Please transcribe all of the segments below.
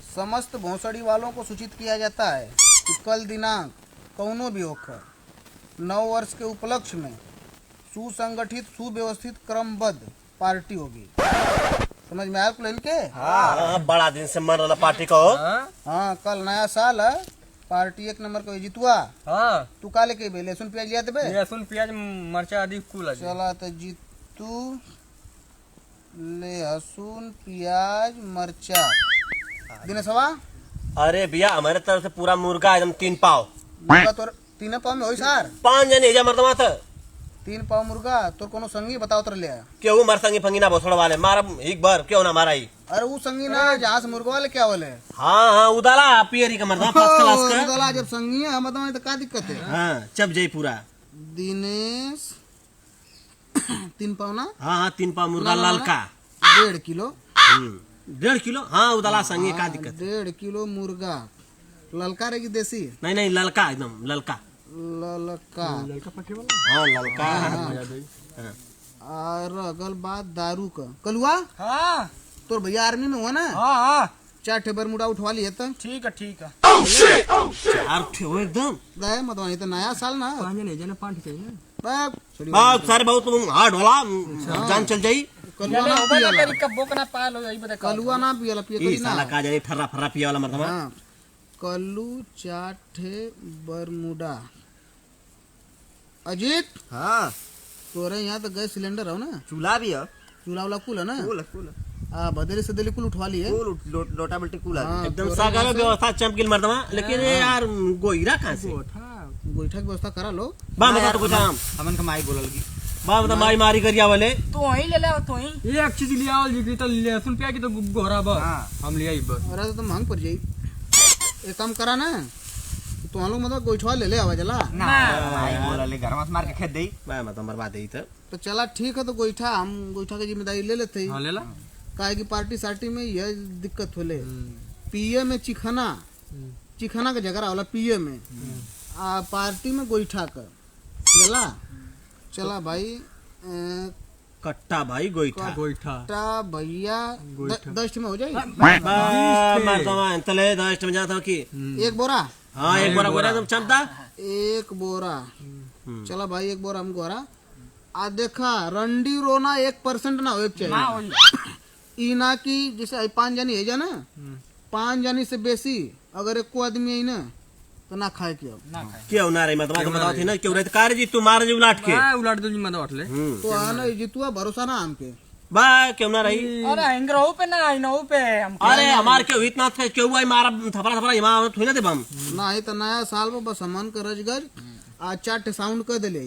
समस्त भोसड़ी वालों को सूचित किया जाता है कि कल दिनांक कौनो भी होकर 9 वर्ष के उपलक्ष्य में सुसंगठित सुव्यवस्थित क्रमबद्ध पार्टी होगी। समझ में आया कुल के? हाँ, बड़ा दिन से मन रहा पार्टी को। हाँ, कल नया साल है, पार्टी 1 नंबर को जीतुआ। हाँ, तू काले के बे लहसुन प्याज लिया बे? लहसुन प्याज मरचा आदि कुल चला तो जीतू लहसुन प्याज मरचा दिनेशवा। अरे भैया हमारे तरफ से पूरा मुर्गा एकदम 3 पाव। मुर्गा तोर 3 पाव में होई सार 5 जने एजा मर्दमा था। 3 पाव मुर्गा तोर कोनो संगी बताओ तर लिया। क्यों मर संगी फंगी ना भोसड़ वाले मारा एक बार क्यों ना मारा ही। अरे वो संगी ना जहाँ से मुर्गा वाले क्या बोले? हाँ उदाला पियरी का मर्दमा फर्स्ट क्लास का। उदाला जब संगी है मतलब तो क्या दिक्कत है? हाँ चप जाई पूरा। दिनेश 3 पाव ना? हाँ 3 पाव मुर्गा ललका 1.5 किलो। 1.5 किलो। हाँ उदाला संगी का दिक्कत। 1.5 किलो मुर्गा ललका रहेगी देसी? नहीं ललका एकदम ललका। ललका हाँ ललका। और अगल बात दारू का कलुआ। हाँ तो भैया आर्मी में हुआ ना? हाँ 4 ठे बरमुडा उठवा लिए तो ठीक है 4 ठे हो एकदम दे मत तो नया साल ना 5 जने जने 5 चाहिए ना। बहुत सारे बहुत हार्ड होला जान चल जाई। कलुआ ना पियला, कब बोकना पाल हो जाई बता। कलुआ ना पियला पिए ई करी साला ना। का जाई फर्रा फर्रा पिया वाला मर्दमा। हाँ, कल्लू 4 ठे बरमुडा। अजीत हाँ तोरे यहाँ तो गैस सिलेंडर हो ना? चूल्हा भी है। चूल्हा वाला कुल है ना? कूल बदले से दिल्ली कुल उठवा लिए। लोटा बल्टी कूल हाँ, एकदम तोरे सागर यहाँ से व्यवस्था चमकील मर्दमा। लेकिन ये यार गोईरा कहाँ से गोईठा की व्यवस्था करा लो। बा बता तो कुछ हम हमन का माई बोलल की बा बता मारी करिया वाले तो वही ले ले तो वही एक चीज लिया और जी तो लहसुन प्याज की तो गोरा बस। हम लिया ही बस। अरे तो महंग पड़ जाई। एक काम करा ना तो हम लोग मतलब गोईठवा ले ले आवा जला ना माई बोलल घर में मार के खेत देई। बा मतलब बर्बाद है तो चला ठीक है। तो गोईठा हम गोईठा की जिम्मेदारी ले लेते हाँ ले ला। काहे की पार्टी सार्टी में यह दिक्कत होले। पीए में चिखना का जगह वाला पीए में पार्टी में गोईठा का जला। चला भाई कट्टा भाई गोईठा गोईठा भैया 10 में हो जाए। मर्दमा तले 10 में जाता की 1 बोरा। हाँ 1 बोरा गोरा तुम क्षमता 1 बोरा। चला भाई 1 बोरा हम गोरा आ देखा रंडी रोना 1% ना हो चाहिए। ई ना की जैसे 5 जनी है ना 5 जनी से बेसी अगर 1 आदमी है ना तो ना खाए क्यों ना रही मतलब बताओ थी ना क्यों रहे कार जी तुम्हारे जी उलाट के उलाट दो जी मत उठले तो आना जीतुआ भरोसा ना हमके बा क्यों ना रही। अरे एंग्रो पे ना इनो पे हम अरे हमार क्यों इतना क्यों आई मारा थपड़ा यहाँ थोड़ी ना दे बम ना ही तो नया साल में बस हमन का रजगज आज 4 ठे साउंड कर दिले।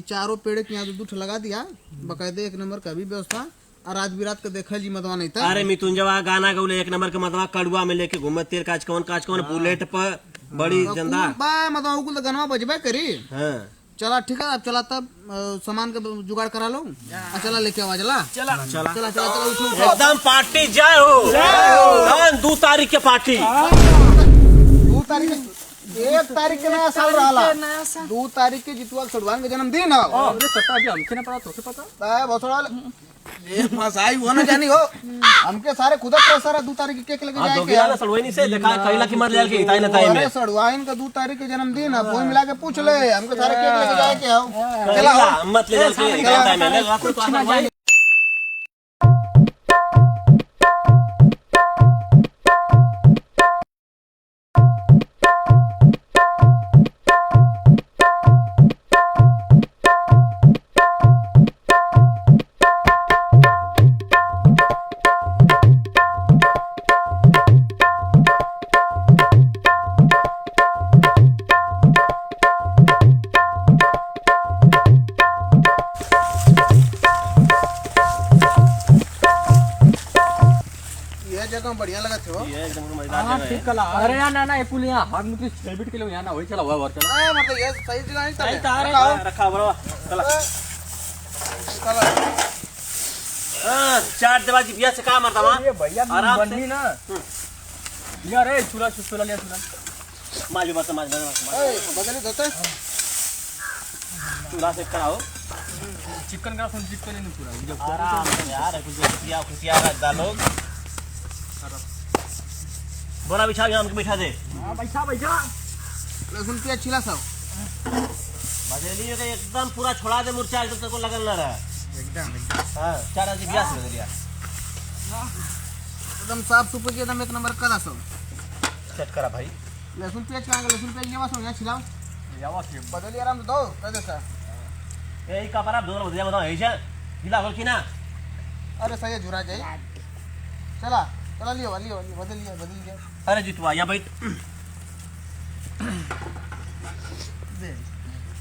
चारों पेड़ के यहाँ 2 लगा दिया बकायदे 1 नंबर का भी व्यवस्था। और रात बिरात के देखा जी मतवा नहीं था। अरे मितुंजवा गाना गौले 1 नंबर के मतवा कड़ुआ में लेके घूमत तेल काच कौन बुलेट पर बड़ी जंदा मतवा उकुल तो गनवा बजबे करी। हाँ चला ठीक है अब चला तब सामान का जुगाड़ करा लो। चला लेके आवा चला चला चला चला चला उठो एकदम पार्टी जय हो 2 तारीख के पार्टी 2 तारीख 1 तारीख के नया साल रहा 2 तारीख के जितुआ सड़वान का जन्मदिन है। अरे पता भी हमके ना पता बसड़ा ये फसाई हो ना जानी हो हमके सारे खुदा पैसा 2 तारीख के केक लेके जाए सड़वाई से देखा कहिला की मर लेल के इताई नताई में सड़वाइन का 2 तारीख के जन्मदिन है। फोन मिला के पूछ ले हमके सारे केक लेके जाए के आओ। चला मत ले लेल के इताई में ले कुछ जगह बढ़िया लगा थे ये एकदम मजेदार हां जगह ठीक है। कला। अरे यार ना ये पुल यहां हम कुछ डेबिट के लिए यहां ना होई चला हुआ चला मतलब ये सही जगह नहीं सही था। तारे रखा बरो चला चला हां 4 देवा जी बिया से का मरता वहां ये भैया आराम से। बननी ना यार ए चूल्हा लिया चूल्हा माजू बस माज बदले देते चूल्हा से कराओ चिकन का फोन चिकन नहीं पूरा आराम से यार कुछ खुशियां डालो बोरा बिछा यहाँ हमको बिठा दे। लहसुन प्याज छिला सब बदलिए के एकदम पूरा छोड़ा दे मुर्चा एकदम तेरे को लगल ना रहा। हाँ 4 आदमी ब्याह से बदलिया एकदम साफ सुथरा के एकदम एक नंबर करा सब सेट करा भाई। लहसुन प्याज कहाँ गया? लहसुन प्याज लेवा सब यहाँ छिलाओ बदलिए आराम से दो कह देता यही कपड़ा दो बदलिया बताओ ऐसे ढीला बोल की ना। अरे सही है झुरा जाए चला चला लियो बदल लिया अरे जितवा यहाँ बैठ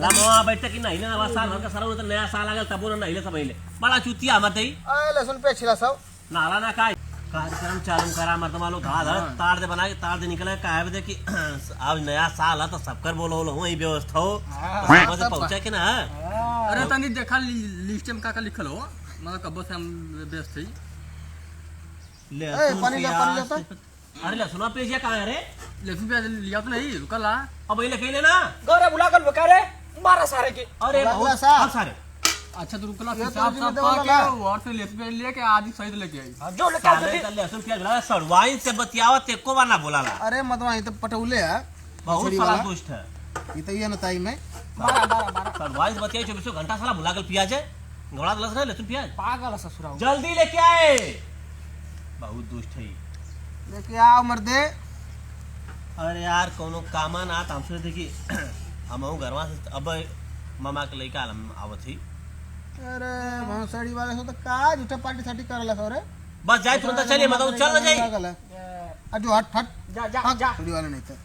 लामवा बैठे कि नहीं ना साल भर का सारा तो नया साल आ गया तब ना नहीं ले सब ले बड़ा चुतिया मत ही लहसुन प्याज छिला सब नाला ना का कार्यक्रम चालू करा मर्द वालों धड़ाधड़ तार दे बना के तार दे निकले का है कि अब नया साल है तो सबकर बोलो वही व्यवस्था हो समझ पहुंचा के ना। अरे तनी देखा लिस्ट में का लिखल हो मतलब कब से हम व्यस्त थी। पानी ले तो अरे लहसुन पेजिया कहाँ है रे? लहसुन प्याज लिया तो नहीं रुका ला अब वही लेके लेना गौरव बुला कर बका रे मारा सारे के। अरे बहुत बहुत सारे। सारे अच्छा तो रुकला ये साफ तो साफ देवा पा लगा। के और से लहसुन प्याज लेके आदि सहित लेके आई जो लहसुन प्याज लगा सड़वाई से बतियावत एको बार ना बोला ला अरे मतवा ये तो पटौले है बहुत छड़ी सारा वाला। दुष्ट है। ये तो ये नताई में सड़वाई से बतियाई 24 घंटा साला भुला गल प्याज है घोड़ा दलस ना लहसुन प्याज पागल ससुरा जल्दी लेके आए बहुत दुष्ट है। लेके आओ मर्दे अरे यार कोनो कामा ना हमसे देखी हम घरवा से अब मामा के लइका आवत ही अरे भौसड़ी वाले से तो का झूठा पार्टी साटी करला सो रे बस जाए तुरंत चलिए मतलब चल ना जाए अजो हट फट जा छड़ी वाले नहीं थे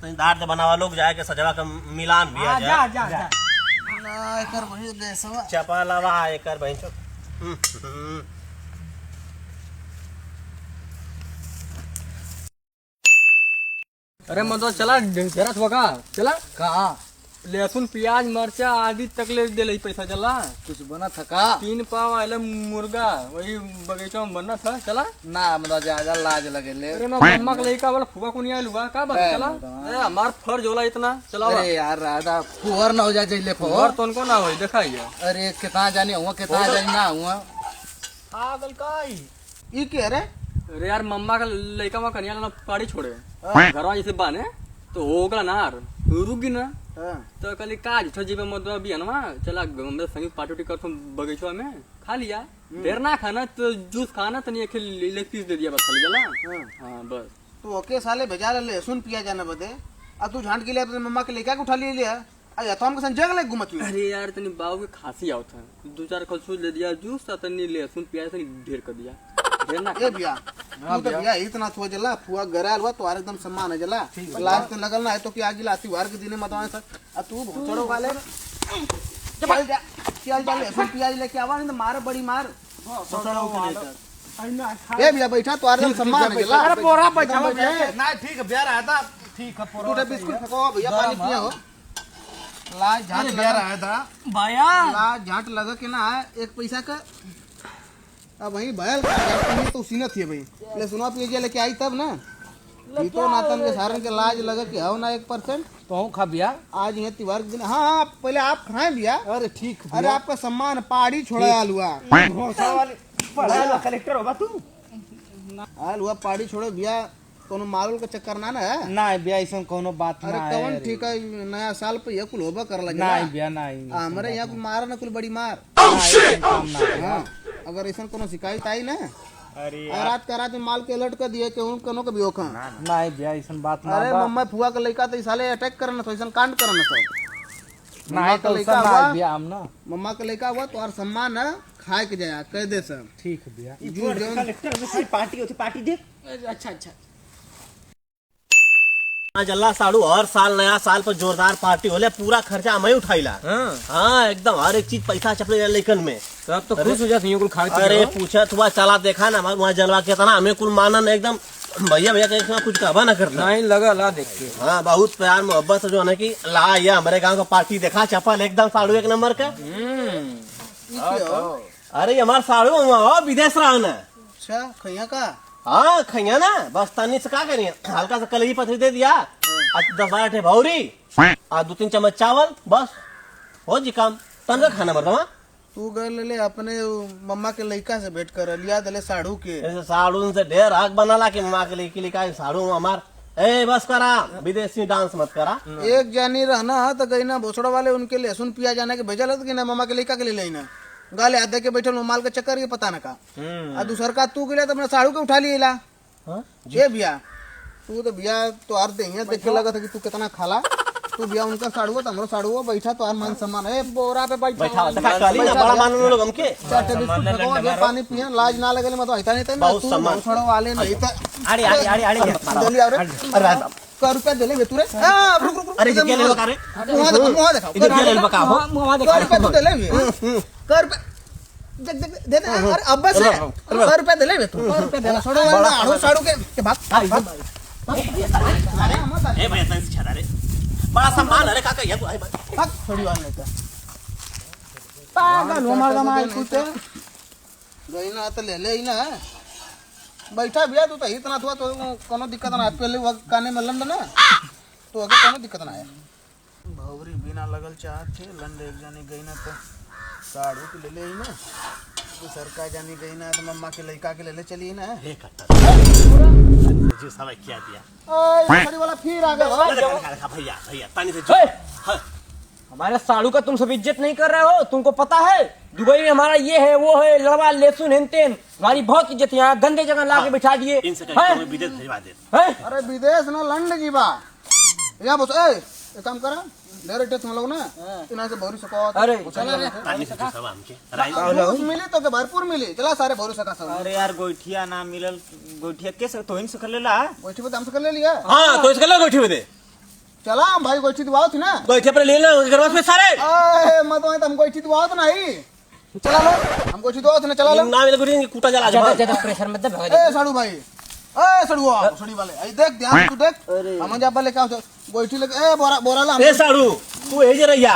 तो दार दे बनावा लोग जाए के सजवा का मिलान भी आ जाए जा ना कर वही गैसवा चपा लवा एकर बहन चो अरे मतलब चला जरा बका चला कहाँ लहसुन प्याज मरचा आदि तक ले दे पैसा चला कुछ बना थका 3 पाव आले मुर्गा वही बगीचा में बनना था चला। ना मतलब ज्यादा लाज लगे ले अरे मैं मम्मा के लइका वाला फुआ को नहीं आलूगा का बात चला। अरे हमार फर्ज होला इतना चला अरे यार राधा फुहर ना हो जाए जइले और फुहर तो उनको ना होई दिखाइए। अरे कितना जाने हुआ कितना जाने ना हुआ पागल काई ई के रे अरे यार मम्मा का लइका में कन्या ना पाड़ी छोड़े घरवा जैसे बाने तो होगला ना यार रुकी ना हां तो कल काज उठो जीवे मतलब बियानवा चला हम संगी पार्टी उटी करथुम बगीचा में खा लिया देर ना खाना तो जूस खाना तनी एक लेग पीस दे दिया बस चल जला। हां बस तो ओके साले भेजा ले सुन पिया जाने बदे अब तू झांट के लिए अपने मम्मा के लेके उठा लिया अरे तो हम के संग जग ले घुमत हुई अरे यार तनी बाबू के खांसी आवत है 2-4 कलसूल ले दिया जूस तनी लहसुन प्याज तनी ढेर कर दिया ढेर ना ए भैया तू तो भैया इतना थो जला फुआ गराल हुआ तो एकदम सम्मान है जला लाज तो लगल ना है तो कि आगे लाती वार के दिन मतवा सर अब तू छोड़ो वाले चल जा चल जा ले पियाज लेके आवा नहीं तो मार बड़ी मार ए भैया बैठा तो एकदम सम्मान है जला अरे पोरा बैठा ना ठीक है ब्याह आया था ठीक है टूटे बिस्कुट फेंको भैया पानी पिया हो लाज झाट ब्याह आया था भाया लाज झाट लगा के ना एक पैसा का अब वही बैल तो उसी न थी भाई ले सुना पिए लेके आई तब ना ये तो नातन के सारन के लाज लगा कि हो ना 1% तो हूँ खा बिया आज ये त्योहार के दिन हाँ पहले आप खाएं भैया अरे ठीक अरे आपका सम्मान पहाड़ी छोड़ा आलुआ कलेक्टर होगा तू आलुआ पहाड़ी छोड़ो भैया कोनो मालूल का चक्कर ना है ना बिया ऐसा कोनो बात अरे कौन ठीक है नया साल पे ये कुल होबा कर लगे ना बिया नहीं हमारे यहाँ कुल मारा ना कुल बड़ी मार हाँ अगर ऐसा कोनो शिकायत आई ना अरे रात का रात में माल के अलर्ट कर दिए कि उन कनो के भी ओखा ना बिया ऐसा बात ना अरे मम्मा फुआ के लइका तो साले अटैक करना तो ऐसा कांड करना सब ना तो लइका ना हुआ बिया हम ना मम्मा के लइका हुआ तो और सम्मान है खाए के जाया कह दे सब ठीक है बिया जो जो कलेक्टर में कोई पार्टी होती पार्टी देख अच्छा जल्ला साड़ू हर साल नया साल पर जोरदार पार्टी होले पूरा खर्चा मैं उठाईला। हाँ एकदम हर एक चीज पैसा चपले लेकिन में तब तो खुश हो जाती है कुल खा अरे पूछा तुआ चला देखा ना वहाँ जलवा के तना हमें कुल मानन एकदम भैया भैया कहीं कुछ कहवा ना करना नहीं लगा ला देख के हाँ बहुत प्यार मोहब्बत जो है कि ला या हमारे गांव का पार्टी देखा चपल एकदम साड़ू 1 नंबर का। अरे हमारे साड़ू विदेश रहा ना अच्छा खैया का हाँ खैया ना बस तनी से क्या करिए हल्का सा कलही पथरी दे दिया 10-12 ठे भौरी और 2-3 चम्मच चावल बस हो जी काम तन का खाना मरता तू गए ले अपने मम्मा के लड़का से भेंट कर लिया दले साड़ू के ऐसे साड़ू से ढेर हक बनाला कि माँ के लिए का साड़ू हमार ए बस करा विदेशी डांस मत करा। एक जानी रहना तो गई ना भोसड़ा वाले उनके लहसुन पिया जाने के भेजल कि ना मम्मा के लड़का के लिए लेना गाले आधे के बैठल माल के चक्कर ये पता न का आ दूसर का तू गिला तो अपने साड़ू के उठा लिया ये भैया तू तो भैया तो आर दे देख के लगा था कि तू कितना खाला तू भैया उनका साड़ू तो हमरो साड़ू बैठा तो आर मान सम्मान है बोरा पे बैठा देखा काली ना बड़ा मान लोग हमके चाटे बिस्कुट फेंको दे पानी पिए लाज ना लगले मत होता नहीं तो तू भोसड़ा वाले नहीं तो आड़ी आड़ी आड़ी आड़ी दली आ रे अरे कर रुपया दे ले तू रे हां रुक रुक अरे ये ले लो का रे मुंह देखा इधर ले लो का हो कर रुपया तू दे ले कर देख देख दे दे अरे अब्बा से कर रुपया दे ले तू कर रुपया दे छोड़ो वाला आड़ू साड़ू के भाग ए भैया तन से छड़ा रे बड़ा सम्मान अरे काका ये भाग छोड़ी वाला नहीं पागल हो मार मार कुते गई ना तो ले ले ही ना बैठा भैया तू तो इतना हुआ तो कोनो दिक्कत ना पहले वक्त काने में लंड ना तो अगर कोनो दिक्कत ना है भौरी बिना लगल चाहत थे लंड एक जानी गई ना तो साड़ू के ले ले ही ना तो सरकार जानी गई ना तो मम्मा के लड़का के ले ले चली ना हे कट्टा जो समय क्या दिया ओए बड़ी वाला फिर आ गया भैया भैया पानी से जो हमारे साड़ू का तुम सब इज्जत नहीं कर रहे हो, तुमको पता है दुबई में हमारा ये है वो है लड़वा लहसुन हेनतेन हमारी बहुत इज्जत यहाँ गंदे जगह ला के बिठा दिए इनसे कहीं विदेश भिजवा दे अरे विदेश ना लंड की बा या बोस ए एक काम करा डायरेक्ट तुम लोग ना इना से भौरी सको अरे चला रे पानी से सब हमके घूस मिली तो के भरपूर मिली चला सारे भौरी सका सब अरे यार गोइठिया ना मिलल गोइठिया कैसे तो इन से कर लेला गोइठी पे दाम से कर ले लिया हां तो इसके लो बैठे दे चला हम भाई गोइठी दिवाओ थी ना बैठे पर ले लो घर में सारे ए मत तो हम गोइठी दिवाओ तो नहीं चला लो हम गोइठी दिवाओ थे ना चला लो ना मिले गुड़ी कूटा जला जा ज्यादा प्रेशर मत दे ए साड़ू भाई ए सड़ुआ सड़ी वाले आई देख ध्यान तू देख हम जा पर लेके आओ गोइठी लेके ए बोरा बोरा ला ए साड़ू तू ए जे रहिया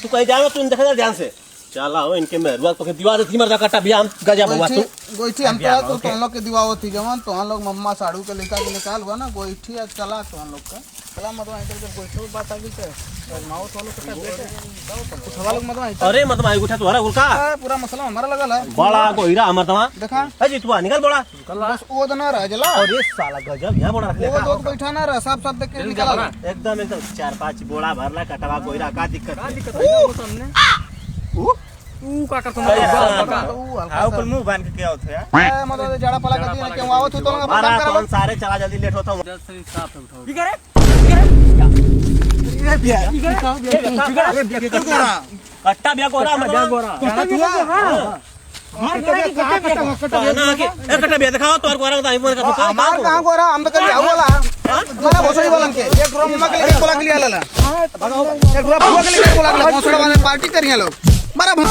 तू कहीं जाओ तू देखा ध्यान से चला हो इनके मेहरबान तो दीवार से मर जा कट्टा भी हम गजा बवा तू गोइठी हम तो हम लोग के दिवाओ थी जवान तो हम लोग मम्मा साड़ू के लेका के निकाल हुआ ना गोइठी चला तो हम लोग का चला मत वहां इधर गोइठी की बात आ गई तो नाव तो लोग कटा बेटे कुछ हवा लोग मत वहां अरे मत माई उठा तुम्हारा गुलका पूरा मसला हमारा लगल है बड़ा कोईरा हमर तमा देखा अजी तू निकल बड़ा बस ओ ना रह जला अरे साला गजब यहां बड़ा रख ले वो तो बैठा ना रह साफ साफ देख के निकाल एकदम एकदम 4-5 बोड़ा भरला कटवा कोईरा का दिक्कत सामने तू का कर तुम आओ पर मुंह बांध के क्या होते यार मतलब जड़ा पला कर दिया क्यों आवत तो ना मारा काम कौन सारे चला जल्दी लेट होता हूं जैसे साफ उठाओ ठीक है कट्टा बिया कोरा मत कट्टा बिया दिखाओ तोर कोरा बताई बोल का हमार कहां को रहा हम तो कल आऊ वाला मला भोसड़ी वालन के एक ग्राम मम्मा के लिए बोला के लिए लाला एक ग्राम बुआ के लिए बोला के भोसड़ी वाले पार्टी करिया लोग बराबर